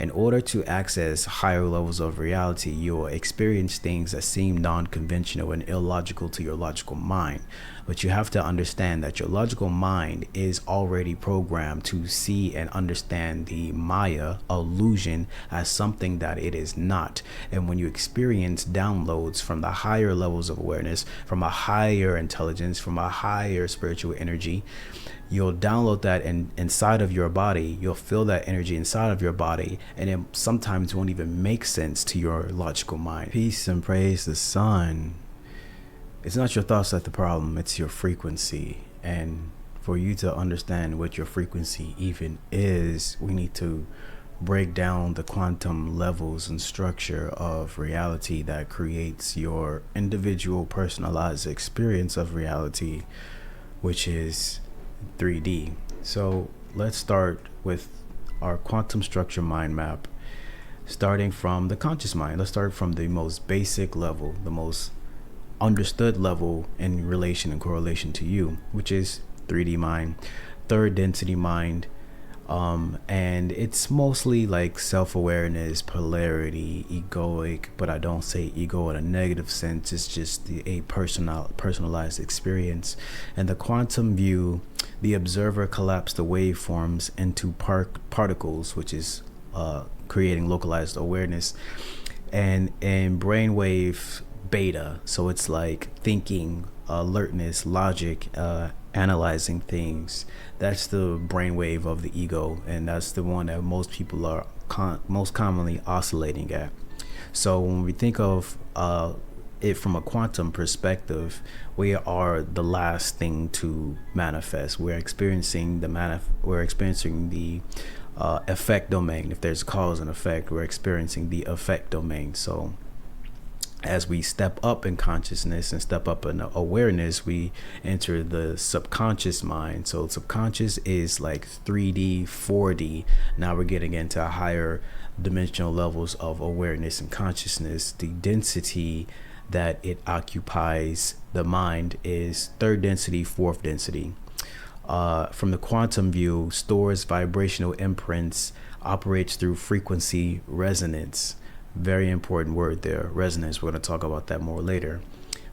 In order to access higher levels of reality, you'll experience things that seem non-conventional and illogical to your logical mind. But you have to understand that your logical mind is already programmed to see and understand the Maya illusion as something that it is not. And when you experience downloads from the higher levels of awareness, from a higher intelligence, from a higher spiritual energy, you'll download that inside of your body. You'll feel that energy inside of your body, and it sometimes won't even make sense to your logical mind. Peace and praise the sun. It's not your thoughts that's the problem, it's your frequency. And for you to understand what your frequency even is, we need to break down the quantum levels and structure of reality that creates your individual personalized experience of reality, which is 3D. So let's start with our quantum structure mind map, starting from the conscious mind. Let's start from the most basic level, the most understood level in relation and correlation to you, which is 3D mind, third density mind. And it's mostly like self-awareness, polarity, egoic, but I don't say ego in a negative sense. It's just a personalized experience. And the quantum view, the observer collapsed the waveforms into particles, which is creating localized awareness, and in brainwave beta, so it's like thinking, alertness, logic, analyzing things. That's the brainwave of the ego, and that's the one that most people are most commonly oscillating at. So when we think of it from a quantum perspective, we are the last thing to manifest. We're experiencing the effect domain. If there's cause and effect, we're experiencing the effect domain. So as we step up in consciousness and step up in awareness, we enter the subconscious mind. So subconscious is like 3D, 4D. Now we're getting into higher dimensional levels of awareness and consciousness. The density that it occupies, the mind, is third density, fourth density. From the quantum view, stores vibrational imprints, operates through frequency resonance. Very important word there, resonance. We're going to talk about that more later.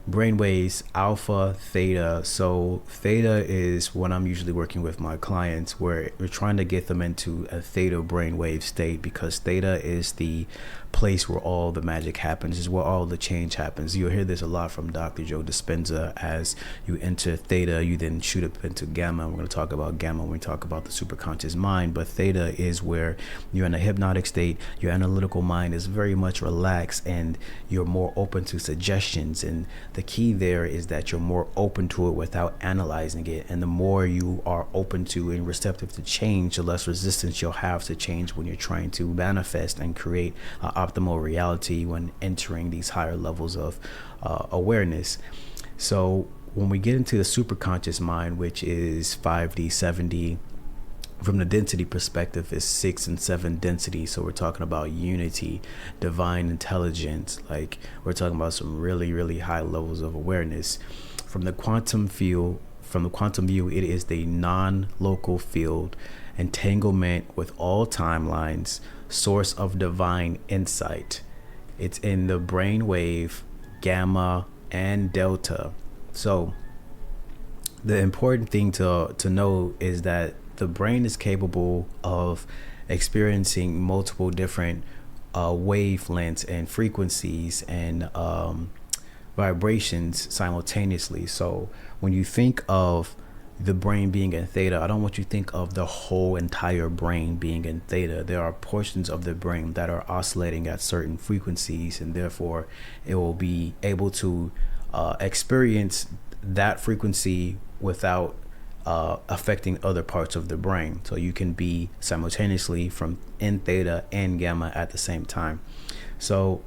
Brainwaves, alpha, theta. So theta is what I'm usually working with my clients, where we're trying to get them into a theta brainwave state, because theta is the place where all the magic happens, is where all the change happens. You'll hear this a lot from Dr. Joe Dispenza. As you enter theta, you then shoot up into gamma. We're going to talk about gamma when we talk about the superconscious mind, but theta is where you're in a hypnotic state. Your analytical mind is very much relaxed, and you're more open to suggestions. And the key there is that you're more open to it without analyzing it. And the more you are open to and receptive to change, the less resistance you'll have to change when you're trying to manifest and create optimal reality when entering these higher levels of awareness. So when we get into the superconscious mind, which is 5D, 7D, from the density perspective is 6 and 7 density. So we're talking about unity, divine intelligence. Like, we're talking about some really, really high levels of awareness. From the quantum view, it is the non-local field, entanglement with all timelines, source of divine insight. It's in the brainwave, gamma and delta. So the important thing to know is that the brain is capable of experiencing multiple different wavelengths and frequencies and vibrations simultaneously. So when you think of the brain being in theta, I don't want you to think of the whole entire brain being in theta. There are portions of the brain that are oscillating at certain frequencies, and therefore it will be able to experience that frequency without affecting other parts of the brain. So you can be simultaneously from in theta and gamma at the same time. So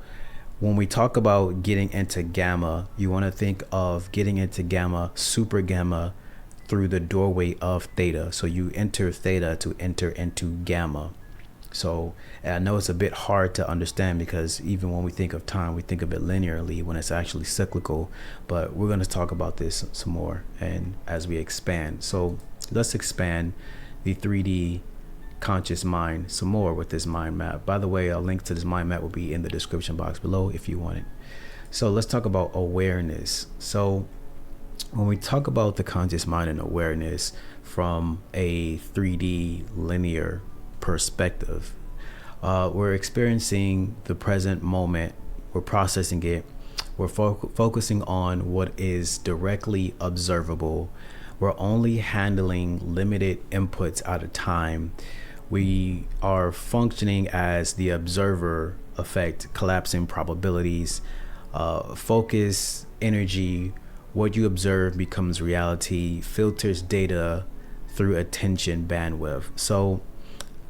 when we talk about getting into gamma, you want to think of getting into gamma, super gamma, through the doorway of theta. So you enter theta to enter into gamma. So I know it's a bit hard to understand, because even when we think of time, we think of it linearly when it's actually cyclical. But we're going to talk about this some more and as we expand. So let's expand the 3D conscious mind some more with this mind map. By the way, a link to this mind map will be in the description box below if you want it. So let's talk about awareness. So when we talk about the conscious mind and awareness from a 3D linear perspective, we're experiencing the present moment, we're processing it, we're focusing on what is directly observable, we're only handling limited inputs at a time, we are functioning as the observer effect, collapsing probabilities, focus, energy, what you observe becomes reality, filters data through attention bandwidth. So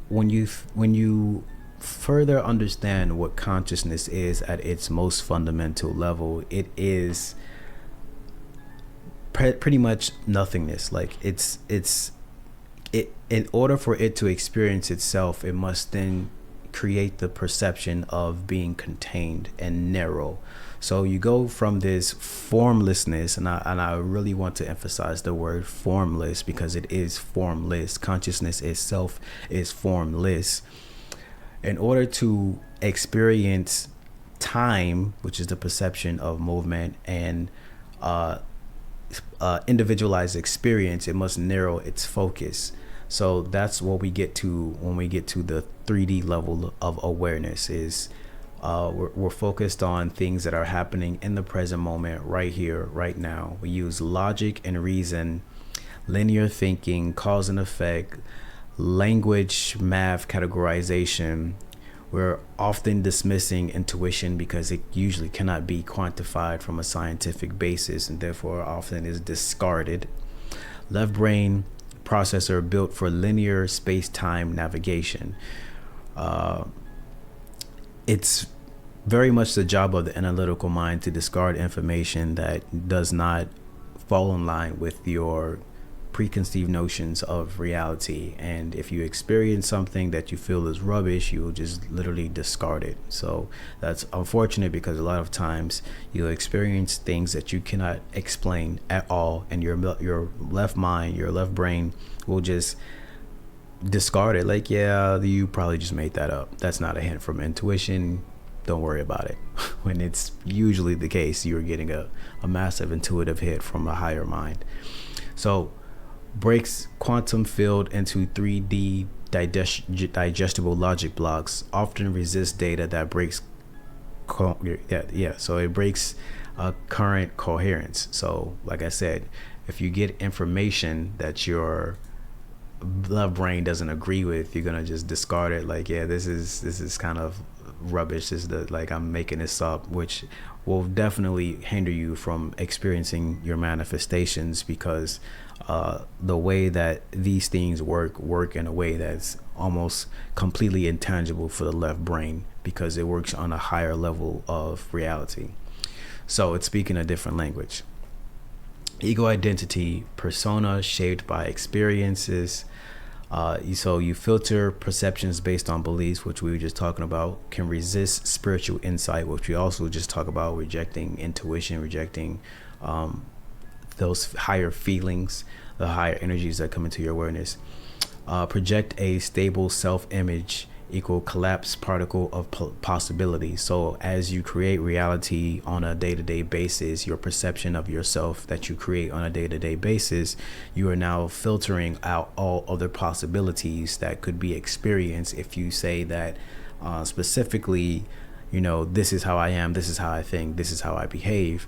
when you further understand what consciousness is at its most fundamental level, it is pretty much nothingness. Like it in order for it to experience itself, it must then create the perception of being contained and narrow. So you go from this formlessness, and I really want to emphasize the word formless, because it is formless. Consciousness itself is formless. In order to experience time, which is the perception of movement, and individualized experience, it must narrow its focus. So that's what we get to when we get to the 3D level of awareness. Is we're focused on things that are happening in the present moment, right here, right now. We use logic and reason, linear thinking, cause and effect, language, math, categorization. We're often dismissing intuition because it usually cannot be quantified from a scientific basis, and therefore often is discarded. Left brain processor built for linear space-time navigation. It's very much the job of the analytical mind to discard information that does not fall in line with your preconceived notions of reality. And if you experience something that you feel is rubbish, you'll just literally discard it. So that's unfortunate, because a lot of times you'll experience things that you cannot explain at all, and your left mind, your left brain will just discard it. Like, yeah, you probably just made that up. That's not a hint from intuition. Don't worry about it. When it's usually the case, you're getting a massive intuitive hit from a higher mind. So breaks quantum field into 3D digestible logic blocks, often resist data that breaks so it breaks current coherence. So like I said, if you get information that your left brain doesn't agree with, you're gonna just discard it. Like, yeah, this is kind of rubbish. This is like I'm making this up, which will definitely hinder you from experiencing your manifestations, because the way that these things work in a way that's almost completely intangible for the left brain, because it works on a higher level of reality. So it's speaking a different language. Ego identity, persona shaped by experiences. So you filter perceptions based on beliefs, which we were just talking about, can resist spiritual insight, which we also just talk about, rejecting intuition, rejecting those higher feelings, the higher energies that come into your awareness. Project a stable self-image equal collapse particle of possibility. So as you create reality on a day-to-day basis, your perception of yourself that you create on a day-to-day basis, you are now filtering out all other possibilities that could be experienced if you say that specifically, this is how I am, this is how I think, this is how I behave.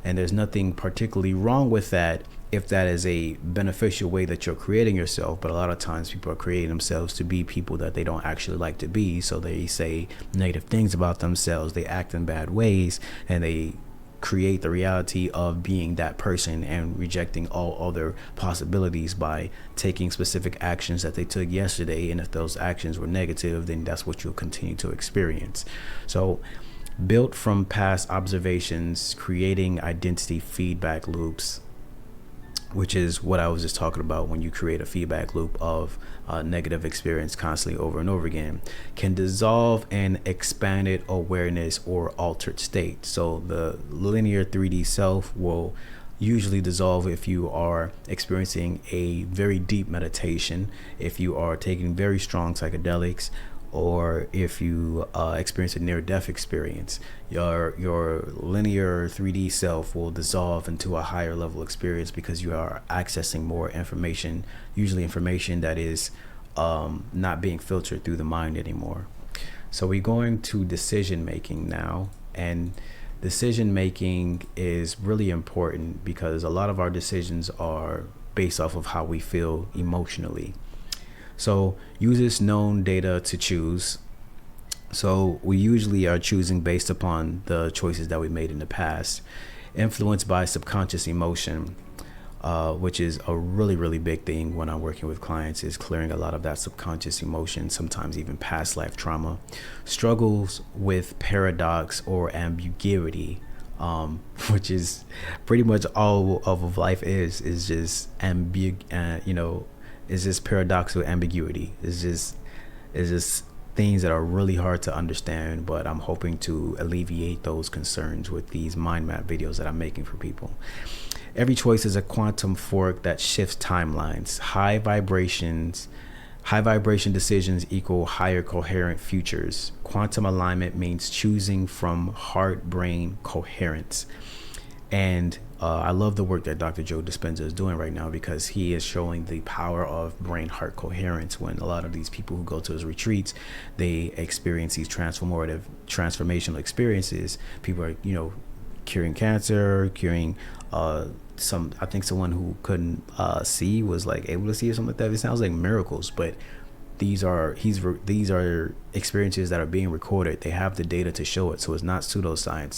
And there's nothing particularly wrong with that if that is a beneficial way that you're creating yourself. But a lot of times people are creating themselves to be people that they don't actually like to be. So they say negative things about themselves, they act in bad ways, and they create the reality of being that person and rejecting all other possibilities by taking specific actions that they took yesterday. And if those actions were negative, then that's what you'll continue to experience. So built from past observations, creating identity feedback loops, which is what I was just talking about. When you create a feedback loop of negative experience constantly over and over again, can dissolve in expanded awareness or altered state. So the linear 3D self will usually dissolve if you are experiencing a very deep meditation, if you are taking very strong psychedelics, or if you experience a near-death experience. Your linear 3D self will dissolve into a higher level experience because you are accessing more information, usually information that is not being filtered through the mind anymore. So we're going to decision making now, and decision making is really important because a lot of our decisions are based off of how we feel emotionally. So use this known data to choose. So we usually are choosing based upon the choices that we made in the past, influenced by subconscious emotion, which is a really, really big thing when I'm working with clients, is clearing a lot of that subconscious emotion, sometimes even past life trauma, struggles with paradox or ambiguity, which is pretty much all of life is just is just paradoxical ambiguity. It's just things that are really hard to understand, but I'm hoping to alleviate those concerns with these mind map videos that I'm making for people. Every choice is a quantum fork that shifts timelines. High vibration decisions equal higher coherent futures. Quantum alignment means choosing from heart-brain coherence. And I love the work that Dr. Joe Dispenza is doing right now, because he is showing the power of brain-heart coherence. When a lot of these people who go to his retreats, they experience these transformational experiences. People are, curing cancer, curing I think someone who couldn't see was like able to see or something like that. It sounds like miracles, but these are experiences that are being recorded. They have the data to show it, so it's not pseudoscience.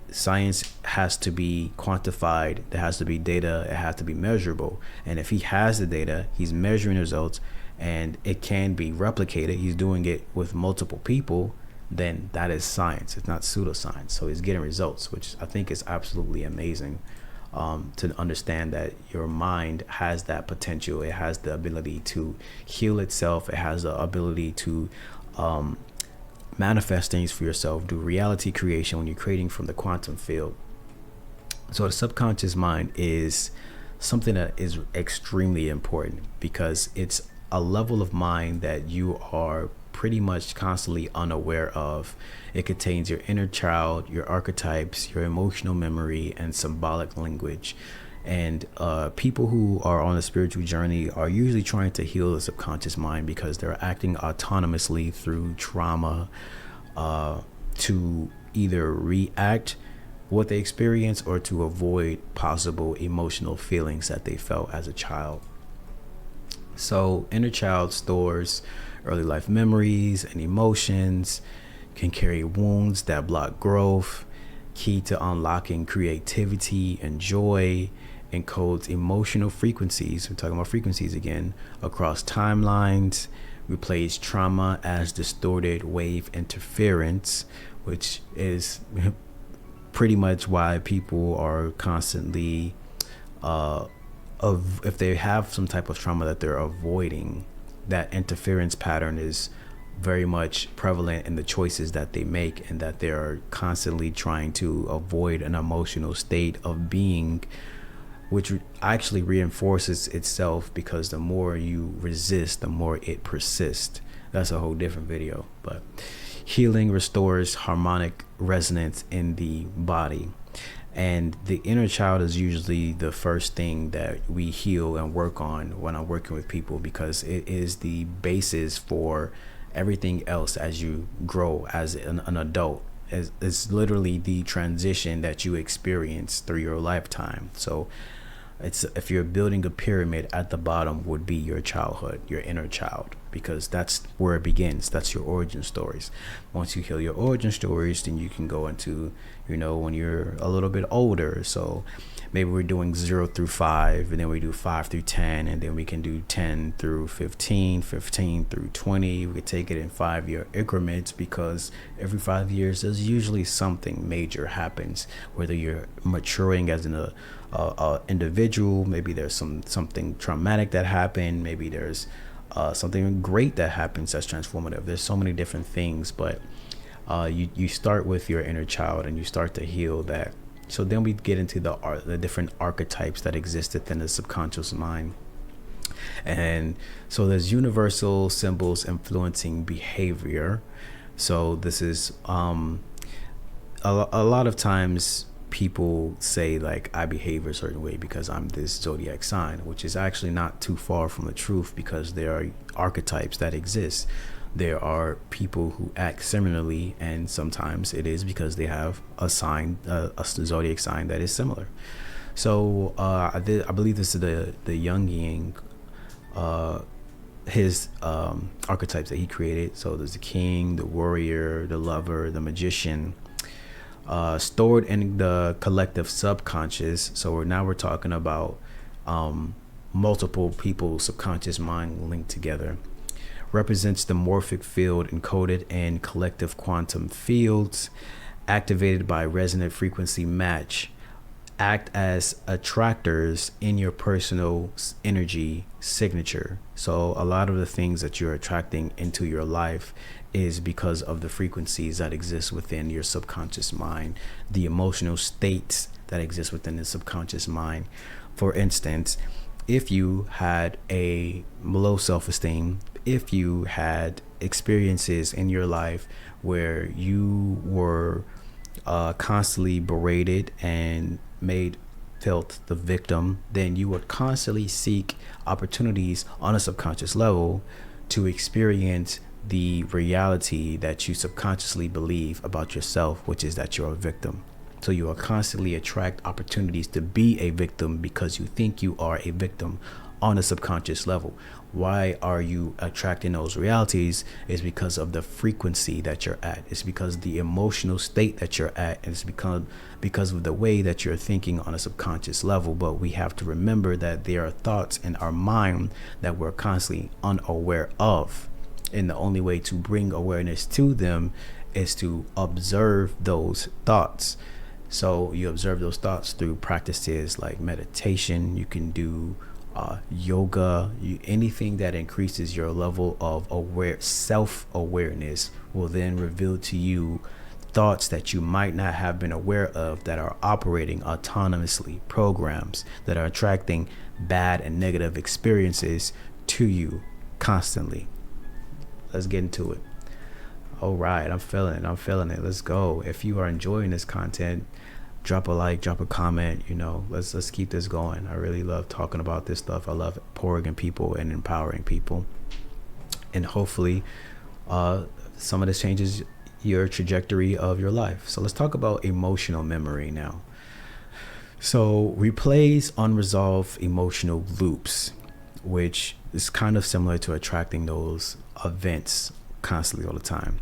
Science has to be quantified. There has to be data. It has to be measurable. And if he has the data, he's measuring results, and it can be replicated. He's doing it with multiple people. Then that is science. It's not pseudoscience. So he's getting results, which I think is absolutely amazing. To understand that your mind has that potential. It has the ability to heal itself. It has the ability to manifest things for yourself, do reality creation when you're creating from the quantum field. So the subconscious mind is something that is extremely important, because it's a level of mind that you are pretty much constantly unaware of. It contains your inner child, your archetypes, your emotional memory, and symbolic language. And people who are on a spiritual journey are usually trying to heal the subconscious mind because they're acting autonomously through trauma to either react what they experience or to avoid possible emotional feelings that they felt as a child. So inner child stores early life memories and emotions, can carry wounds that block growth, key to unlocking creativity and joy, encodes emotional frequencies. We're talking about frequencies again, across timelines, replace trauma as distorted wave interference, which is pretty much why people are constantly if they have some type of trauma that they're avoiding, that interference pattern is very much prevalent in the choices that they make, and that they're constantly trying to avoid an emotional state of being, which actually reinforces itself, because the more you resist, the more it persists. That's a whole different video. But healing restores harmonic resonance in the body. And the inner child is usually the first thing that we heal and work on when I'm working with people, because it is the basis for everything else as you grow as an adult. It's literally the transition that you experience through your lifetime. So it's, if you're building a pyramid, at the bottom would be your childhood, your inner child, because that's where it begins. That's your origin stories. Once you heal your origin stories, then you can go into, when you're a little bit older. So maybe we're doing 0 through 5, and then we do 5 through 10, and then we can do 10 through 15, 15 through 20. We could take it in 5-year increments, because every 5 years there's usually something major happens, whether you're maturing as an individual, maybe there's something traumatic that happened, maybe there's something great that happens that's transformative. There's so many different things, but you start with your inner child, and you start to heal that So then we get into the different archetypes that exist within the subconscious mind. And so there's universal symbols influencing behavior. So this is a lot of times people say like I behave a certain way because I'm this zodiac sign, which is actually not too far from the truth, because there are archetypes that exist. There are people who act similarly, and sometimes it is because they have a sign, a zodiac sign that is similar. So I believe this is the Jungian, his archetypes that he created. So there's the king, the warrior, the lover, the magician, stored in the collective subconscious. So we're talking about multiple people's subconscious mind linked together. Represents the morphic field encoded in collective quantum fields, activated by resonant frequency match, act as attractors in your personal energy signature. So a lot of the things that you're attracting into your life is because of the frequencies that exist within your subconscious mind, the emotional states that exist within the subconscious mind. For instance, if you had a low self-esteem, if you had experiences in your life where you were constantly berated and felt the victim, then you would constantly seek opportunities on a subconscious level to experience the reality that you subconsciously believe about yourself, which is that you're a victim. So you will constantly attract opportunities to be a victim because you think you are a victim on a subconscious level. Why are you attracting those realities? Is because of the frequency that you're at. It's because the emotional state that you're at, and it's because of the way that you're thinking on a subconscious level. But we have to remember that there are thoughts in our mind that we're constantly unaware of, and the only way to bring awareness to them is to observe those thoughts. So you observe those thoughts through practices like meditation. You can do yoga. Anything that increases your level of self-awareness will then reveal to you thoughts that you might not have been aware of, that are operating autonomously, programs that are attracting bad and negative experiences to you constantly. Let's get into it. All right, I'm feeling it. Let's go. If you are enjoying this content, drop a like, drop a comment. Let's keep this going. I really love talking about this stuff. I love pouring in people and empowering people, and hopefully some of this changes your trajectory of your life. So let's talk about emotional memory now. So replays unresolved emotional loops, which is kind of similar to attracting those events constantly all the time.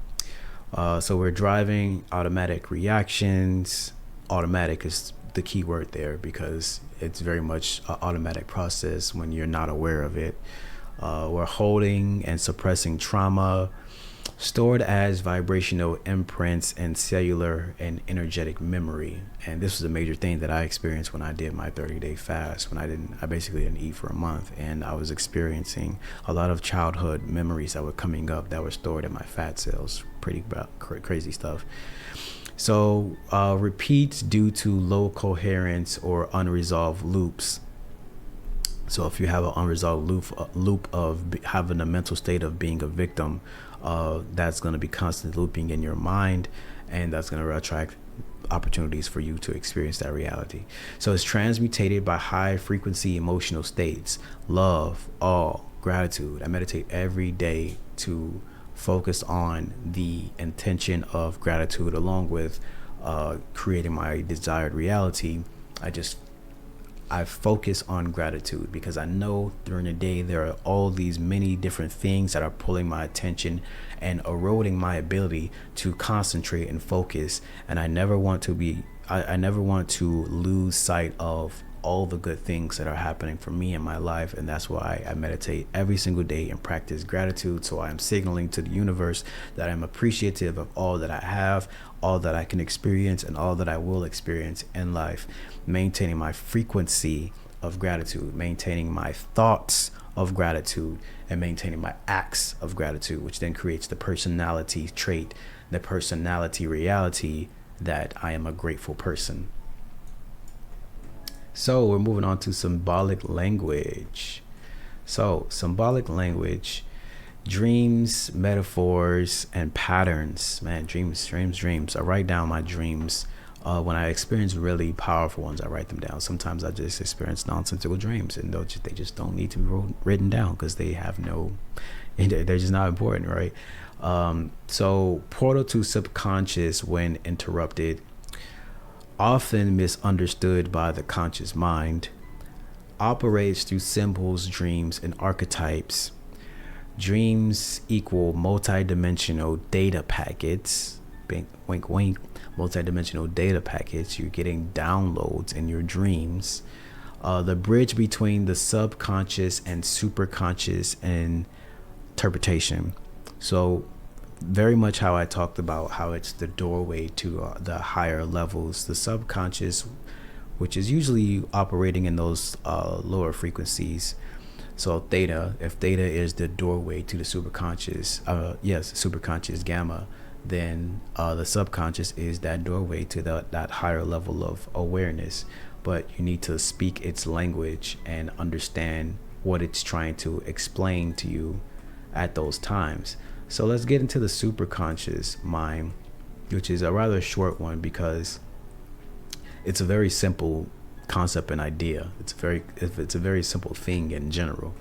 So we're driving, automatic reactions. Automatic is the key word there because it's very much an automatic process when you're not aware of it. We're holding and suppressing trauma, stored as vibrational imprints and cellular and energetic memory. And this was a major thing that I experienced when I did my 30-day fast, when I basically didn't eat for a month, and I was experiencing a lot of childhood memories that were coming up that were stored in my fat cells. Pretty crazy stuff. So repeats due to low coherence or unresolved loops. So if you have an unresolved loop of having a mental state of being a victim, that's going to be constantly looping in your mind, and that's going to attract opportunities for you to experience that reality. So it's transmutated by high frequency emotional states: love, awe, gratitude. I meditate every day to focus on the intention of gratitude, along with creating my desired reality. I focus on gratitude because I know during the day there are all these many different things that are pulling my attention and eroding my ability to concentrate and focus. And I never want to lose sight of all the good things that are happening for me in my life. And that's why I meditate every single day and practice gratitude. So I am signaling to the universe that I'm appreciative of all that I have, all that I can experience, and all that I will experience in life. Maintaining my frequency of gratitude, maintaining my thoughts of gratitude, and maintaining my acts of gratitude, which then creates the personality trait, the personality reality that I am a grateful person. So we're moving on to symbolic language. So symbolic language, dreams, metaphors, and patterns. Man, dreams. I write down my dreams. When I experience really powerful ones, I write them down. Sometimes I just experience nonsensical dreams, and they just don't need to be written down because they have no, they're just not important, right? So portal to subconscious when interrupted, often misunderstood by the conscious mind, operates through symbols, dreams, and archetypes. Dreams equal multidimensional data packets. Wink, wink. Multidimensional data packets. You're getting downloads in your dreams. The bridge between the subconscious and superconscious and interpretation. So very much how I talked about how it's the doorway to the higher levels, the subconscious, which is usually operating in those lower frequencies. So if theta is the doorway to the superconscious, superconscious gamma, then the subconscious is that doorway to that higher level of awareness. But you need to speak its language and understand what it's trying to explain to you at those times. So let's get into the superconscious mind, which is a rather short one because it's a very simple concept and idea. It's a very simple thing in general.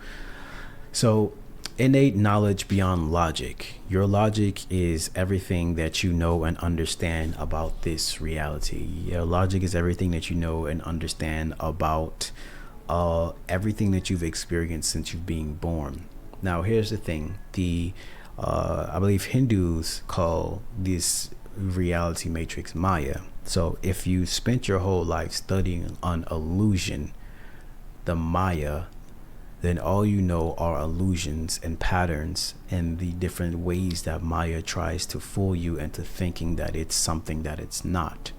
So innate knowledge beyond logic. Your logic is everything that you know and understand about this reality. Your logic is everything that you know and understand about everything that you've experienced since you've been born. Now, here's the thing. I believe Hindus call this reality matrix Maya. So if you spent your whole life studying on illusion, the Maya, then all you know are illusions and patterns and the different ways that Maya tries to fool you into thinking that it's something that it's not.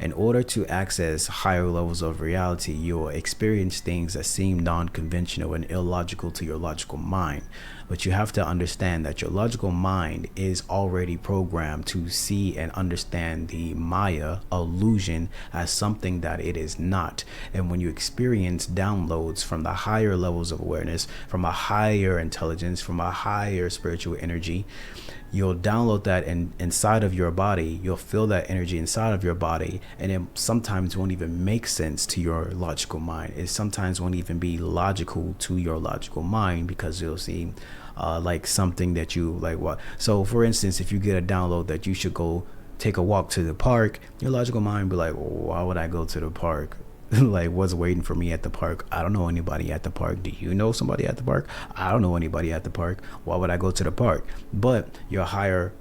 In order to access higher levels of reality, you'll experience things that seem non-conventional and illogical to your logical mind. But you have to understand that your logical mind is already programmed to see and understand the Maya illusion as something that it is not. And when you experience downloads from the higher levels of awareness, from a higher intelligence, from a higher spiritual energy, you'll download that inside of your body. You'll feel that energy inside of your body, and it sometimes won't even make sense to your logical mind. It sometimes won't even be logical to your logical mind because you'll see like something that you like. What? So for instance, if you get a download that you should go take a walk to the park, your logical mind be like, well, why would I go to the park? Like, what's waiting for me at the park? I don't know anybody at the park. Do you know somebody at the park? I don't know anybody at the park. Why would I go to the park? But your higher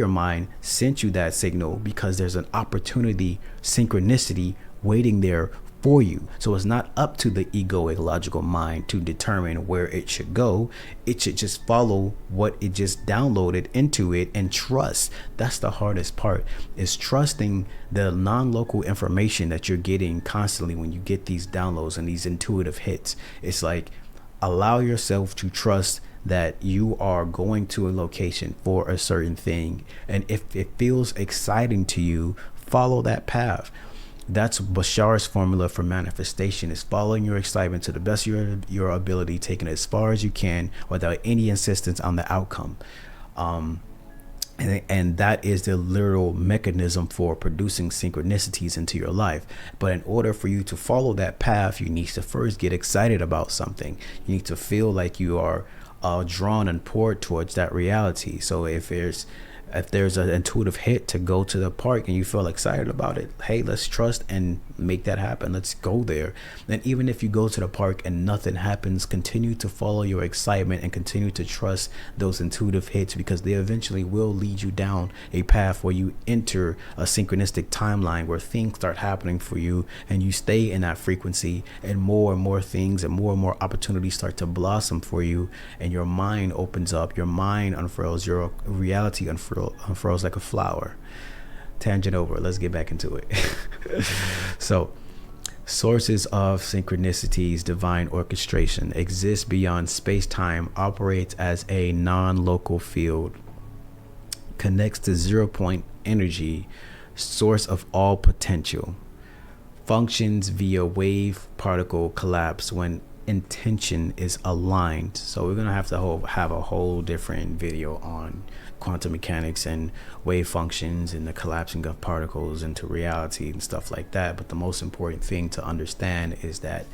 mind sent you that signal because there's an opportunity, synchronicity waiting there for you. So it's not up to the egoic logical mind to determine where it should go. It should just follow what it just downloaded into it and trust. That's the hardest part, is trusting the non-local information that you're getting constantly when you get these downloads and these intuitive hits. It's like, allow yourself to trust that you are going to a location for a certain thing. And if it feels exciting to you, follow that path. That's Bashar's formula for manifestation, is following your excitement to the best of your ability, taking it as far as you can without any insistence on the outcome. And that is the literal mechanism for producing synchronicities into your life. But in order for you to follow that path, you need to first get excited about something. You need to feel like you are drawn and poured towards that reality. So if there's an intuitive hit to go to the park and you feel excited about it, hey, let's trust and make that happen. Let's go there. And even if you go to the park and nothing happens, continue to follow your excitement and continue to trust those intuitive hits, because they eventually will lead you down a path where you enter a synchronistic timeline where things start happening for you and you stay in that frequency, and more things and more opportunities start to blossom for you, and your mind opens up, your mind unfurls, your reality unfurls like a flower. Tangent over, let's get back into it. So, sources of synchronicities, divine orchestration, exists beyond space-time, operates as a non-local field, connects to 0 point energy, source of all potential. functions via wave particle collapse when intention is aligned. So we're gonna have to have a whole different video on quantum mechanics and wave functions and the collapsing of particles into reality and stuff like that. But the most important thing to understand is that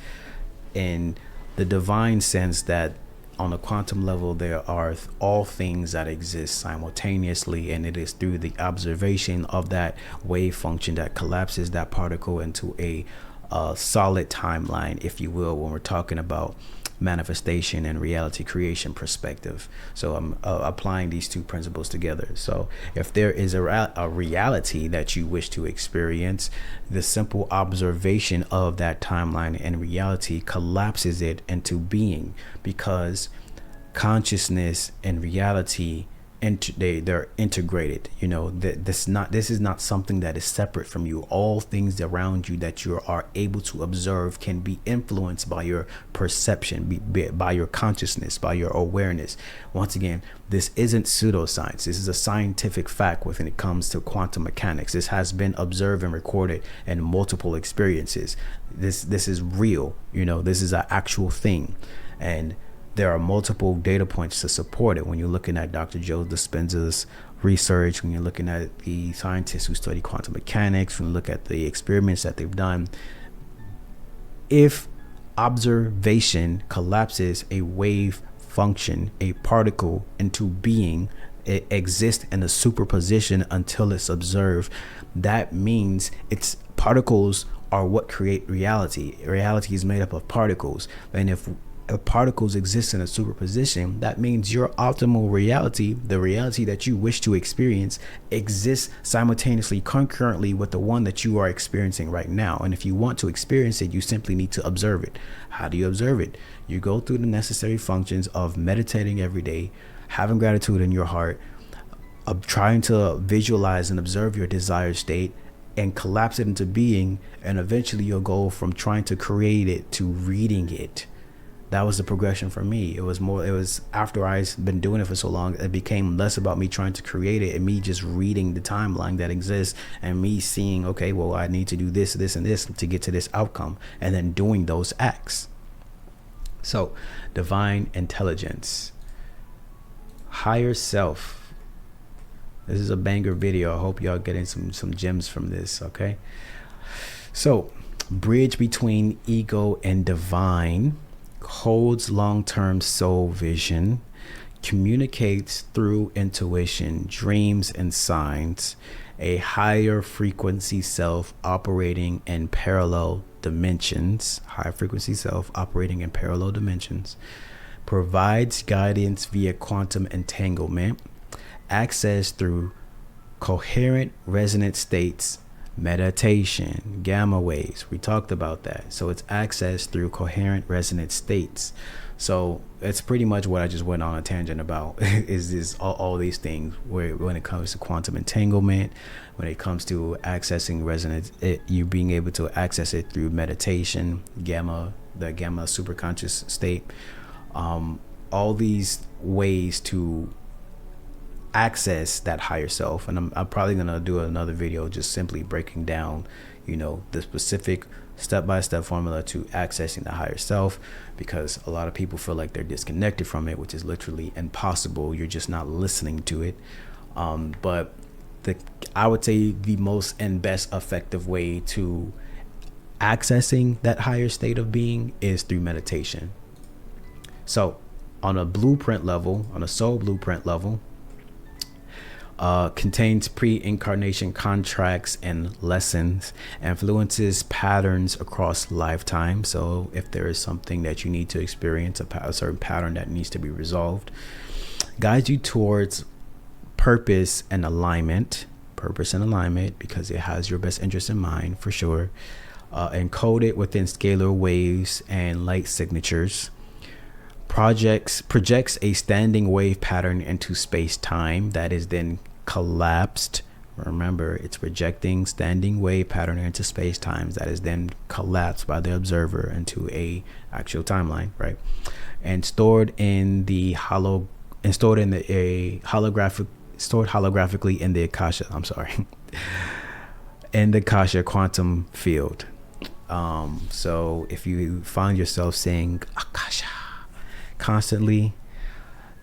in the divine sense, that on a quantum level there are all things that exist simultaneously, and it is through the observation of that wave function that collapses that particle into a solid timeline, if you will, when we're talking about manifestation and reality creation perspective. So I'm applying these two principles together. So if there is a reality that you wish to experience, the simple observation of that timeline and reality collapses it into being, because consciousness and reality they're integrated. You know, this is not something that is separate from you. All things around you that you are able to observe can be influenced by your perception, by your consciousness, by your awareness. Once again, this isn't pseudoscience. This is a scientific fact when it comes to quantum mechanics. This has been observed and recorded in multiple experiences. This is real. You know, this is an actual thing, and there are multiple data points to support it. When you're looking at Dr. Joe Dispenza's research, when you're looking at the scientists who study quantum mechanics, when you look at the experiments that they've done, if observation collapses a wave function, a particle, into being, it exists in a superposition until it's observed. That means its particles are what create reality. Reality is made up of particles, and if particles exist in a superposition, that means your optimal reality, the reality that you wish to experience, exists simultaneously, concurrently with the one that you are experiencing right now. And if you want to experience it, you simply need to observe it. How do you observe it? You go through the necessary functions of meditating every day, having gratitude in your heart, of trying to visualize and observe your desired state and collapse it into being, and eventually you'll go from trying to create it to reading it. That was the progression for me. It was after I've been doing it for so long, it became less about me trying to create it and me just reading the timeline that exists and me seeing, okay, well, I need to do this, this, and this to get to this outcome, and then doing those acts. So, divine intelligence, higher self. This is a banger video. I hope y'all getting some gems from this, okay? So, bridge between ego and divine, holds long-term soul vision, communicates through intuition, dreams, and signs, a higher frequency self operating in parallel dimensions, provides guidance via quantum entanglement, access through coherent resonant states, meditation, gamma waves. We talked about that. So it's access through coherent resonant states. So it's pretty much what I just went on a tangent about is this all these things where when it comes to quantum entanglement, when it comes to accessing resonance, you being able to access it through meditation, the gamma superconscious state, all these ways to access that higher self. And I'm probably gonna do another video just simply breaking down, you know, the specific step-by-step formula to accessing the higher self, because a lot of people feel like they're disconnected from it, which is literally impossible. You're just not listening to it. But I would say the most and best effective way to accessing that higher state of being is through meditation. So on a blueprint level, on a soul blueprint level, contains pre-incarnation contracts and lessons, influences patterns across lifetime. So if there is something that you need to experience, a certain pattern that needs to be resolved, guides you towards purpose and alignment, because it has your best interest in mind for sure, encoded within scalar waves and light signatures, projects a standing wave pattern into space-time that is then collapsed. Remember, it's projecting standing wave pattern into space-time that is then collapsed by the observer into a actual timeline, right? And stored holographically in the Akasha. In the Akasha quantum field. So if you find yourself saying Akasha constantly,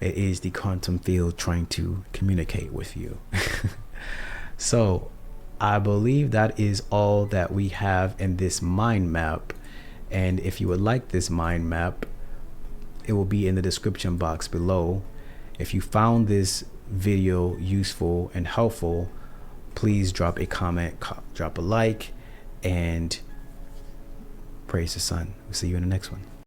it is the quantum field trying to communicate with you. So I believe that is all that we have in this mind map. And if you would like this mind map, it will be in the description box below. If you found this video useful and helpful, please drop a comment, drop a like, and praise the sun. We'll see you in the next one.